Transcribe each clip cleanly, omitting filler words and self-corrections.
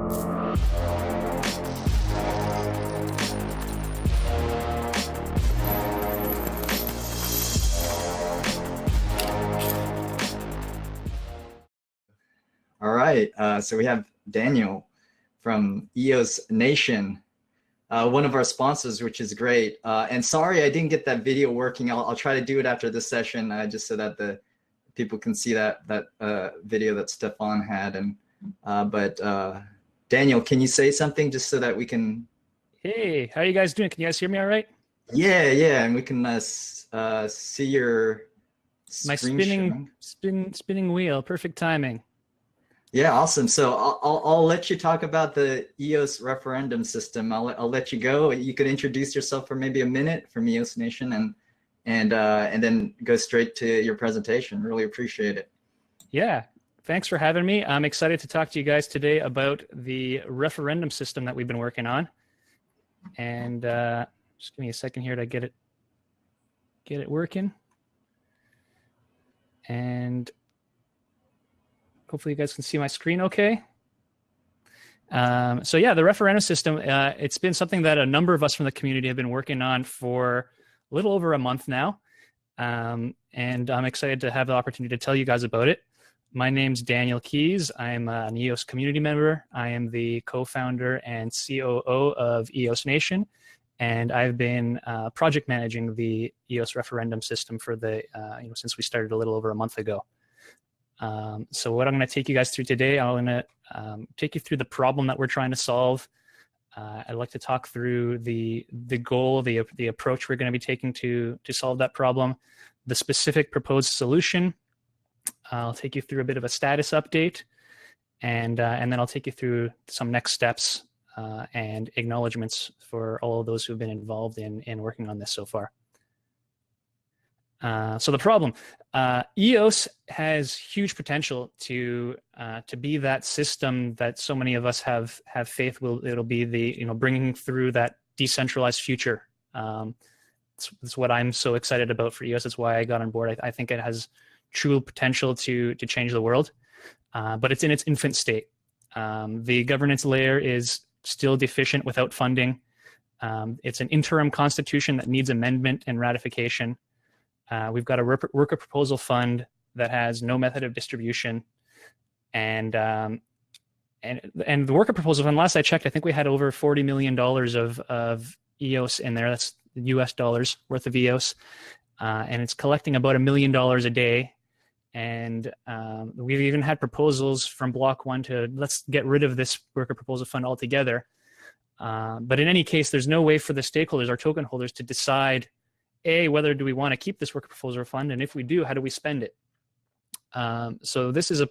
All right, so we have Daniel from EOS Nation, one of our sponsors, which is great. And sorry I didn't get that video working. I'll try to do it after this session, just so that the people can see that video that Stefan had. And but Daniel, can you say something just so that we can? Hey, how are you guys doing? Can you guys hear me all right? Yeah, and we can see your my spinning wheel. Perfect timing. Yeah, awesome. So I'll let you talk about the EOS referendum system. I'll let you go. You could introduce yourself for maybe a minute from EOS Nation, and then go straight to your presentation. Really appreciate it. Yeah, thanks for having me. I'm excited to talk to you guys today about the referendum system that we've been working on. And just give me a second here to get it working. And hopefully you guys can see my screen okay. So yeah, the referendum system, it's been something that a number of us from the community have been working on for a little over a month now. And I'm excited to have the opportunity to tell you guys about it. My name's Daniel Keys. I'm an EOS community member. I am the co-founder and COO of EOS Nation. And I've been project managing the EOS referendum system for the, since we started a little over a month ago. So what I'm going to take you guys through today, I'm going to take you through the problem that we're trying to solve. I'd like to talk through the goal, the approach we're going to be taking to solve that problem, the specific proposed solution. I'll take you through a bit of a status update, and then I'll take you through some next steps and acknowledgements for all of those who have been involved in working on this so far. So the problem, EOS has huge potential to be that system that so many of us have faith it'll be the, bringing through that decentralized future. It's what I'm so excited about for EOS. It's why I got on board. I think it has true potential to change the world, but it's in its infant state. The governance layer is still deficient without funding. It's an interim constitution that needs amendment and ratification. We've got a worker proposal fund that has no method of distribution, and the worker proposal fund, last I checked, I think we had over $40 million of EOS in there. That's US dollars worth of EOS, and it's collecting about $1 million a day. And we've even had proposals from Block 1 to let's get rid of this worker proposal fund altogether. But in any case, there's no way for the stakeholders, our token holders, to decide, A, whether do we want to keep this worker proposal fund, and if we do, how do we spend it? So this is a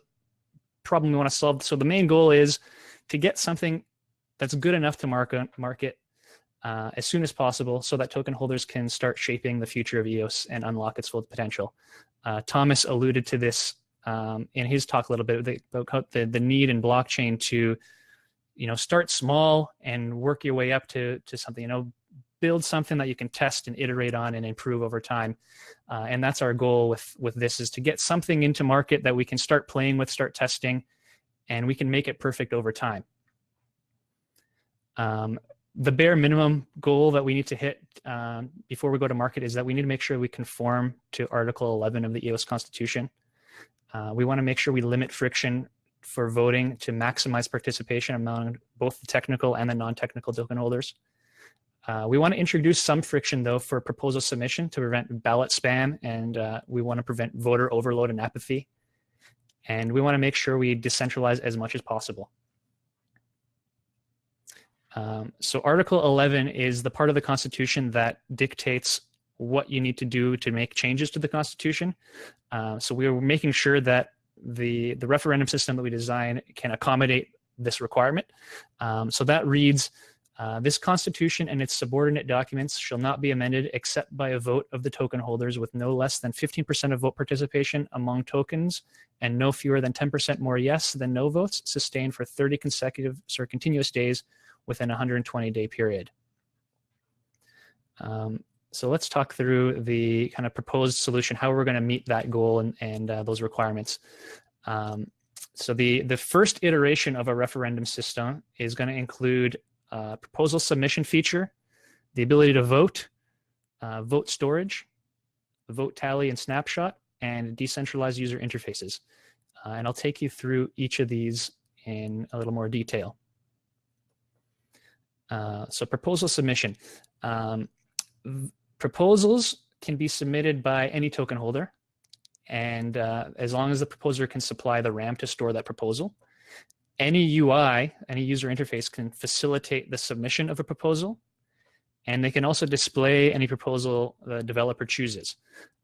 problem we want to solve. So the main goal is to get something that's good enough to market as soon as possible so that token holders can start shaping the future of EOS and unlock its full potential. Thomas alluded to this in his talk a little bit about the need in blockchain to, start small and work your way up to something, build something that you can test and iterate on and improve over time. And that's our goal with this, is to get something into market that we can start playing with, start testing, and we can make it perfect over time. The bare minimum goal that we need to hit before we go to market is that we need to make sure we conform to Article 11 of the EOS Constitution. We want to make sure we limit friction for voting to maximize participation among both the technical and the non-technical token holders. We want to introduce some friction, though, for proposal submission to prevent ballot spam, and we want to prevent voter overload and apathy. And we want to make sure we decentralize as much as possible. So Article 11 is the part of the Constitution that dictates what you need to do to make changes to the Constitution. So we are making sure that the referendum system that we design can accommodate this requirement. So that reads, this Constitution and its subordinate documents shall not be amended except by a vote of the token holders with no less than 15% of vote participation among tokens and no fewer than 10% more yes than no votes sustained for 30 continuous days within a 120-day period. So let's talk through the kind of proposed solution, how we're going to meet that goal and those requirements. So the first iteration of a referendum system is going to include a proposal submission feature, the ability to vote, vote storage, vote tally and snapshot, and decentralized user interfaces. And I'll take you through each of these in a little more detail. So proposal submission. Proposals can be submitted by any token holder, and as long as the proposer can supply the RAM to store that proposal. Any UI, any user interface, can facilitate the submission of a proposal, and they can also display any proposal the developer chooses.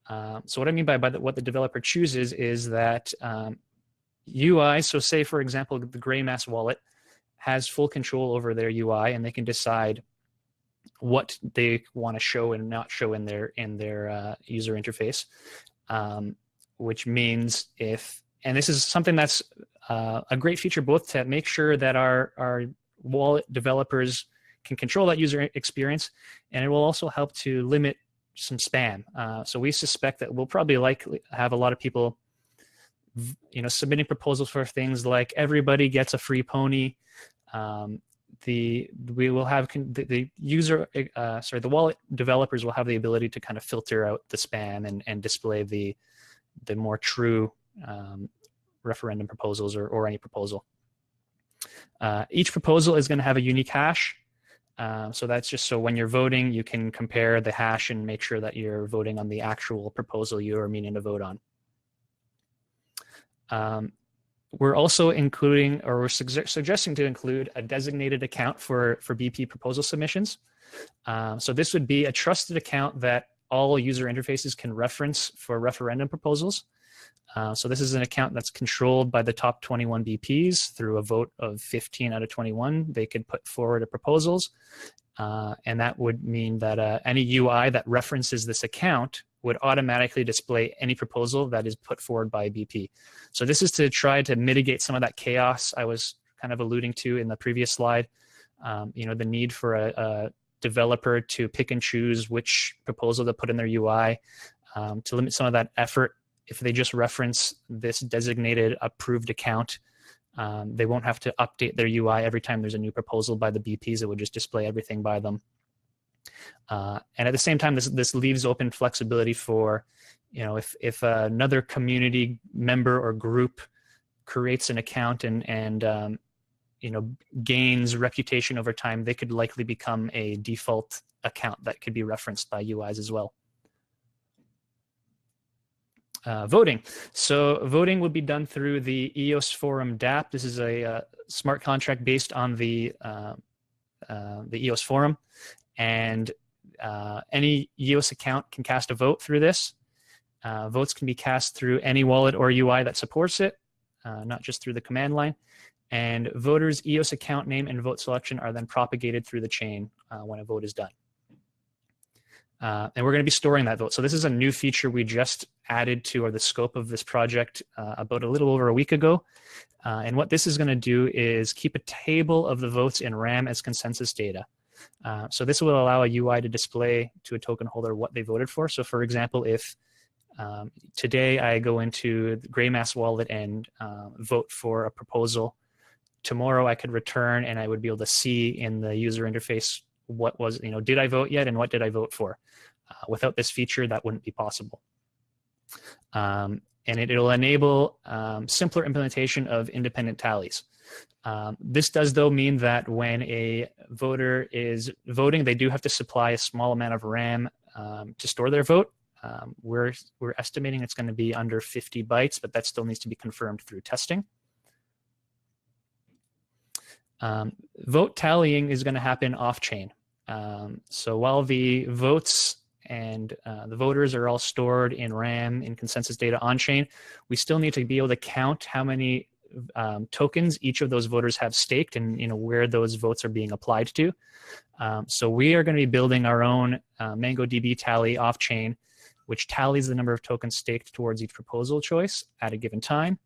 So what I mean by what the developer chooses is that UI, so say for example, the GrayMass wallet has full control over their UI, and they can decide what they want to show and not show in their user interface. Which means and this is something that's a great feature both to make sure that our wallet developers can control that user experience, and it will also help to limit some spam. So we suspect that we'll probably likely have a lot of people, submitting proposals for things like everybody gets a free pony. We will have the wallet developers will have the ability to kind of filter out the spam and display the more true referendum proposals or any proposal. Each proposal is going to have a unique hash. So that's just so when you're voting, you can compare the hash and make sure that you're voting on the actual proposal you are meaning to vote on. We're also including, or we're suggesting to include, a designated account for BP proposal submissions. So this would be a trusted account that all user interfaces can reference for referendum proposals. So this is an account that's controlled by the top 21 BPs through a vote of 15 out of 21. They could put forward proposals, and that would mean that any UI that references this account would automatically display any proposal that is put forward by BP. So this is to try to mitigate some of that chaos I was kind of alluding to in the previous slide. The need for a developer to pick and choose which proposal to put in their UI, to limit some of that effort. If they just reference this designated approved account, they won't have to update their UI every time there's a new proposal by the BPs. It would just display everything by them. And at the same time, this leaves open flexibility for, if another community member or group creates an account and gains reputation over time, they could likely become a default account that could be referenced by UIs as well. Voting. So voting would be done through the EOS Forum DApp. This is a smart contract based on the EOS Forum, and any EOS account can cast a vote through this. Votes can be cast through any wallet or UI that supports it, not just through the command line. And voters' EOS account name and vote selection are then propagated through the chain when a vote is done. And we're going to be storing that vote. So this is a new feature we just added to the scope of this project about a little over a week ago. And what this is going to do is keep a table of the votes in RAM as consensus data. So this will allow a UI to display to a token holder what they voted for. So for example, if today I go into the GrayMass wallet and vote for a proposal, tomorrow I could return and I would be able to see in the user interface what was, did I vote yet and what did I vote for? Without this feature, that wouldn't be possible. And it'll enable simpler implementation of independent tallies. This does, though, mean that when a voter is voting, they do have to supply a small amount of RAM to store their vote. We're estimating it's going to be under 50 bytes, but that still needs to be confirmed through testing. Vote tallying is going to happen off-chain. So while the votes and the voters are all stored in RAM in consensus data on-chain, we still need to be able to count how many tokens each of those voters have staked and where those votes are being applied to. So we are going to be building our own MongoDB tally off-chain, which tallies the number of tokens staked towards each proposal choice at a given time.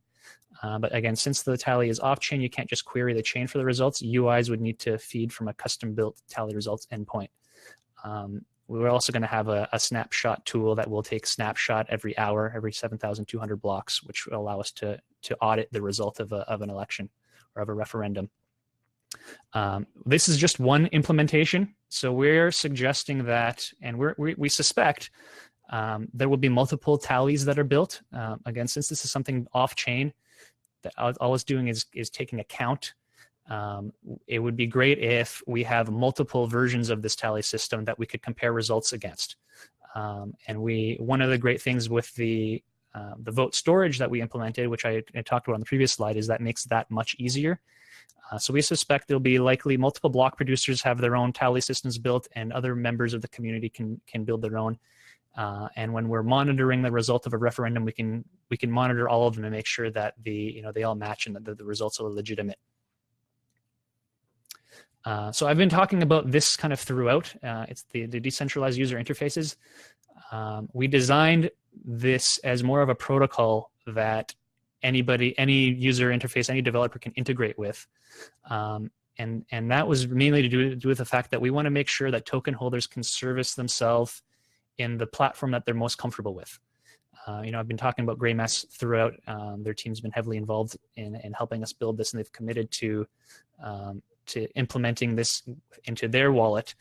But again, since the tally is off-chain, you can't just query the chain for the results. UIs would need to feed from a custom-built tally results endpoint. we're also going to have a snapshot tool that will take snapshot every hour, every 7,200 blocks, which will allow us to audit the result of an election or of a referendum. This is just one implementation. So we're suggesting that, and we suspect there will be multiple tallies that are built. Again, since this is something off-chain, that all it's doing is taking a count. It would be great if we have multiple versions of this tally system that we could compare results against. And one of the great things with the vote storage that we implemented, which I talked about on the previous slide, is that makes that much easier. So we suspect there'll be likely multiple block producers have their own tally systems built, and other members of the community can build their own. And when we're monitoring the result of a referendum, we can monitor all of them and make sure that they all match and that the results are legitimate. So I've been talking about this kind of throughout. It's the decentralized user interfaces. We designed this as more of a protocol that any user interface, any developer can integrate with. And that was mainly to do with the fact that we want to make sure that token holders can service themselves in the platform that they're most comfortable with. I've been talking about Greymass throughout. Their team's been heavily involved in helping us build this, and they've committed to implementing this into their wallet.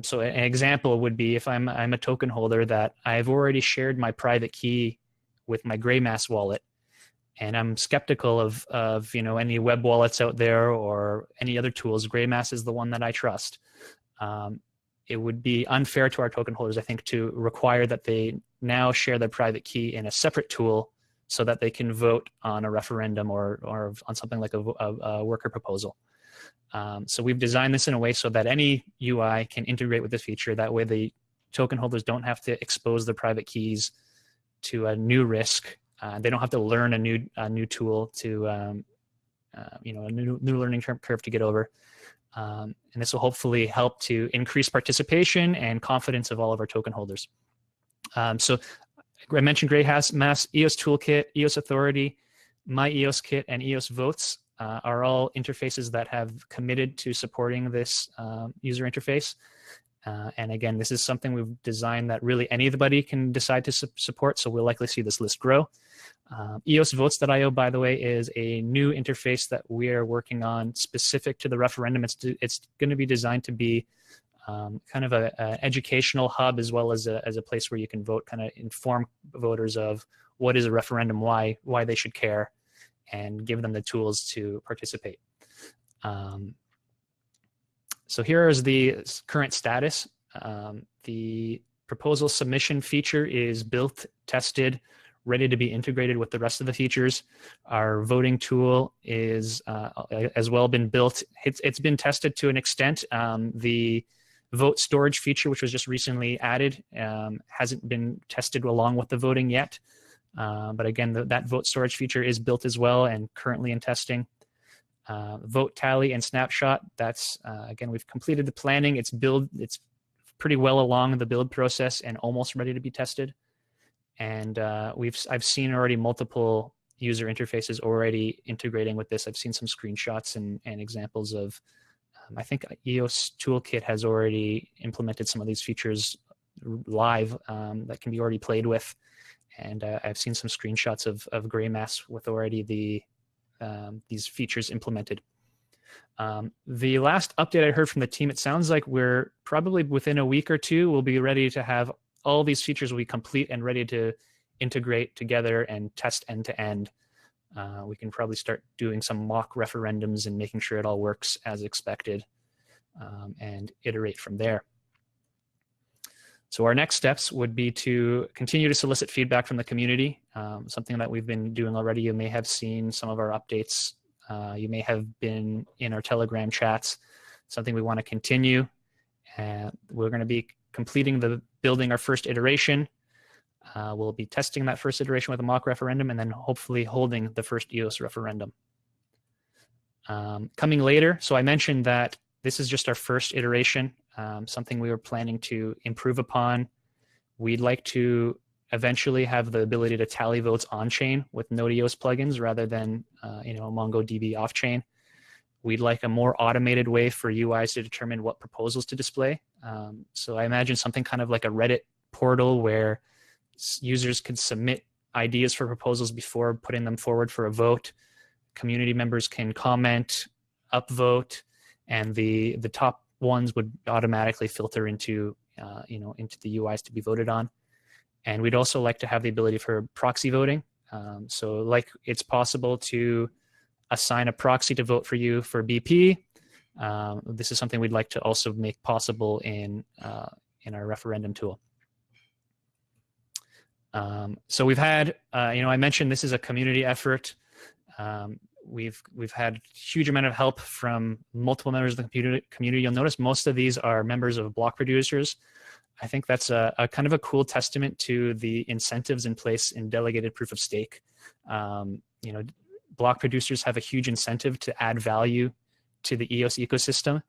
So an example would be if I'm a token holder that I've already shared my private key with my Greymass wallet, and I'm skeptical of any web wallets out there or any other tools. Greymass is the one that I trust. It would be unfair to our token holders, I think, to require that they now share their private key in a separate tool so that they can vote on a referendum or on something like a worker proposal. So we've designed this in a way so that any UI can integrate with this feature. That way the token holders don't have to expose their private keys to a new risk. They don't have to learn a new tool to, a new learning curve to get over. And this will hopefully help to increase participation and confidence of all of our token holders. So I mentioned Greymass, EOS Toolkit, EOS Authority, My EOS Kit, and EOS Votes are all interfaces that have committed to supporting this user interface. And again, this is something we've designed that really anybody can decide to support, so we'll likely see this list grow. EOS Votes.io, by the way, is a new interface that we are working on specific to the referendum. It's going to be designed to be kind of an educational hub, as well as a place where you can vote, kind of inform voters of what is a referendum, why they should care, and give them the tools to participate. So here is the current status. The proposal submission feature is built, tested, ready to be integrated with the rest of the features. Our voting tool is as well been built. It's been tested to an extent. The vote storage feature, which was just recently added, hasn't been tested along with the voting yet. But again, that vote storage feature is built as well and currently in testing. Vote tally and snapshot, that's again, we've completed the planning. It's pretty well along the build process and almost ready to be tested. And I've seen already multiple user interfaces already integrating with this. I've seen some screenshots and examples of, I think EOS Toolkit has already implemented some of these features live that can be already played with. And I've seen some screenshots of Greymass with already these features implemented. The last update I heard from the team, it sounds like we're probably within a week or two, we'll be ready to have all these features will be complete and ready to integrate together and test end to end. We can probably start doing some mock referendums and making sure it all works as expected, and iterate from there. So our next steps would be to continue to solicit feedback from the community, something that we've been doing already. You may have seen some of our updates. You may have been in our Telegram chats, something we want to continue. We're going to be completing building our first iteration. We'll be testing that first iteration with a mock referendum, and then hopefully holding the first EOS referendum. Coming later, so I mentioned that this is just our first iteration, something we were planning to improve upon. We'd like to eventually have the ability to tally votes on-chain with Node EOS plugins rather than MongoDB off-chain. We'd like a more automated way for UIs to determine what proposals to display. So I imagine something kind of like a Reddit portal where users can submit ideas for proposals before putting them forward for a vote. Community members can comment, upvote, and the top ones would automatically filter into into the UIs to be voted on. And we'd also like to have the ability for proxy voting. So like it's possible to assign a proxy to vote for you for BP. This is something we'd like to also make possible in our referendum tool. So we've had, I mentioned this is a community effort. We've had a huge amount of help from multiple members of the community. You'll notice most of these are members of block producers. I think that's a kind of a cool testament to the incentives in place in delegated proof of stake. Block producers have a huge incentive to add value to the EOS ecosystem.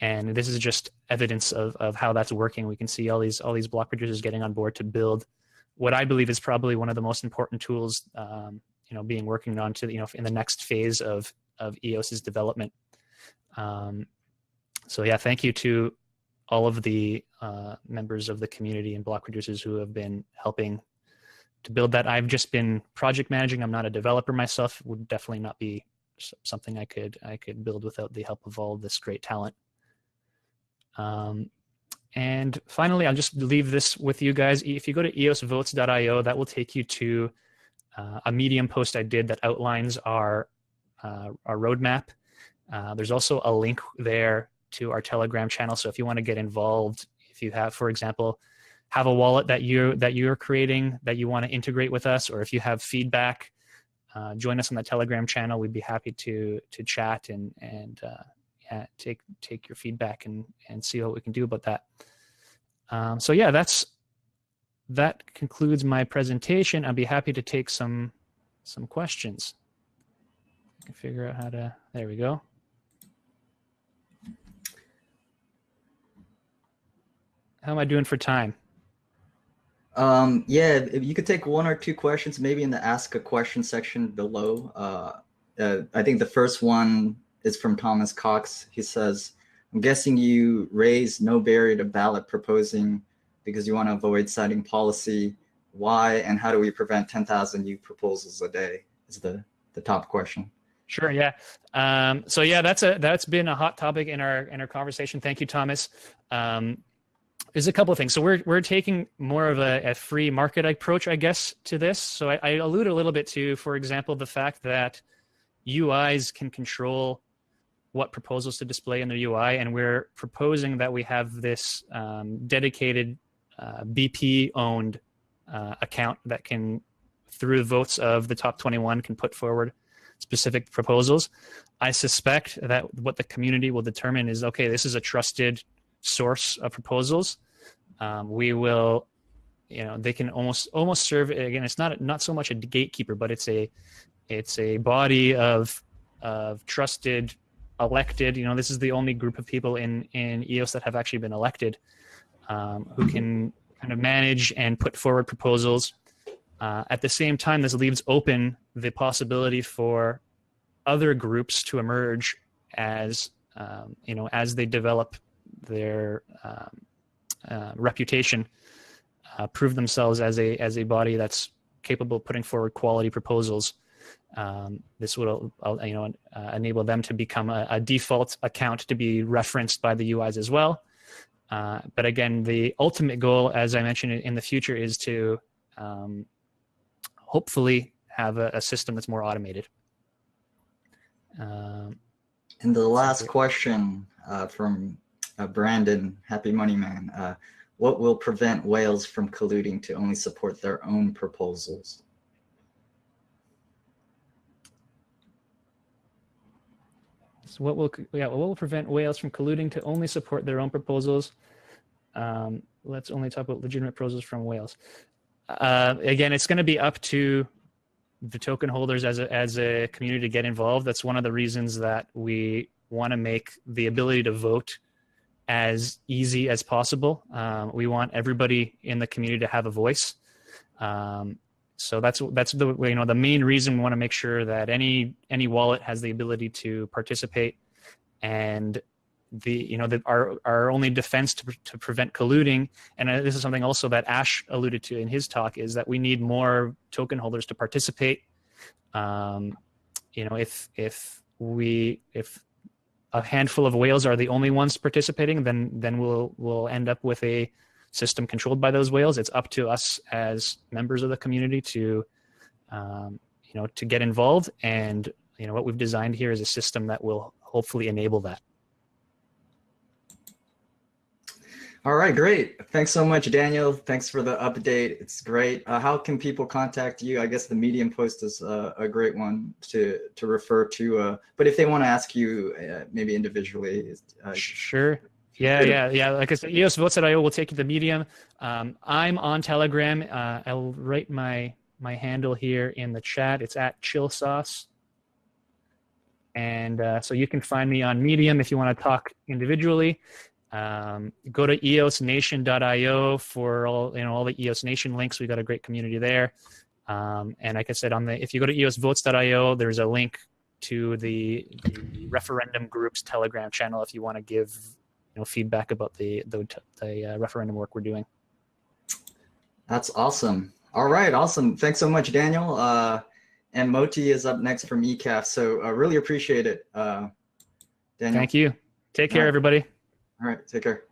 And this is just evidence of how that's working. We can see all these block producers getting on board to build what I believe is probably one of the most important tools, being working on to, in the next phase of EOS's development. So yeah, thank you to all of the members of the community and block producers who have been helping to build that. I've just been project managing. I'm not a developer myself. It would definitely not be something I could build without the help of all this great talent. And finally, I'll just leave this with you guys. If you go to eosvotes.io, that will take you to a Medium post I did that outlines our roadmap. There's also a link there to our Telegram channel. So if you want to get involved, if you have, for example, have a wallet that you're creating that you want to integrate with us, or if you have feedback, join us on the Telegram channel. We'd be happy to chat and take your feedback and see what we can do about that. So yeah, that concludes my presentation. I'd be happy to take some questions. I can figure out how to. There we go. How am I doing for time? Yeah, if you could take one or two questions, maybe in the ask a question section below. I think the first one is from Thomas Cox. He says, I'm guessing you raise no barrier to ballot proposing because you want to avoid citing policy. Why and how do we prevent 10,000 new proposals a day is the top question. Sure, yeah. So yeah, that's been a hot topic in our conversation. Thank you, Thomas. There's a couple of things. So we're taking more of a free market approach, I guess, to this. So I allude a little bit to, for example, the fact that UIs can control what proposals to display in the UI, and we're proposing that we have this dedicated BP-owned account that can, through the votes of the top 21, can put forward specific proposals. I suspect that what the community will determine is, okay, this is a trusted source of proposals. We will, they can almost serve, again, it's not so much a gatekeeper, but it's a body of trusted, elected, this is the only group of people in EOS that have actually been elected, who can kind of manage and put forward proposals. At the same time, this leaves open the possibility for other groups to emerge as they develop their reputation, prove themselves as a body that's capable of putting forward quality proposals. This will enable them to become a default account to be referenced by the UIs as well. But again, the ultimate goal, as I mentioned in the future, is to hopefully have a system that's more automated. And the last question from Brandon, Happy Money Man. What will prevent whales from colluding to only support their own proposals? So what will prevent whales from colluding to only support their own proposals? Let's only talk about legitimate proposals from whales. Again, it's going to be up to the token holders as a community to get involved. That's one of the reasons that we want to make the ability to vote as easy as possible. We want everybody in the community to have a voice. So that's the main reason we want to make sure that any wallet has the ability to participate. and our only defense to prevent colluding, and this is something also that Ash alluded to in his talk, is that we need more token holders to participate. If a handful of whales are the only ones participating, then we'll end up with a system controlled by those whales. It's up to us as members of the community to get involved, and what we've designed here is a system that will hopefully enable that. All right, great. Thanks so much, Daniel. Thanks for the update. It's great. How can people contact you? I guess the Medium post is a great one to refer to. But if they want to ask you maybe individually. Sure. Yeah. Like I said, EOSVotes.io will take you to Medium. I'm on Telegram. I'll write my handle here in the chat. It's @chillsauce. And so you can find me on Medium if you want to talk individually. Go to eosnation.io for all the EOS Nation links. We've got a great community there. And like I said, if you go to eosvotes.io, there's a link to the referendum group's Telegram channel if you want to give feedback about the referendum work we're doing. That's awesome. All right, awesome. Thanks so much, Daniel. And Moti is up next from ECAF. So I really appreciate it, Daniel. Thank you. Take care, everybody. All right, take care.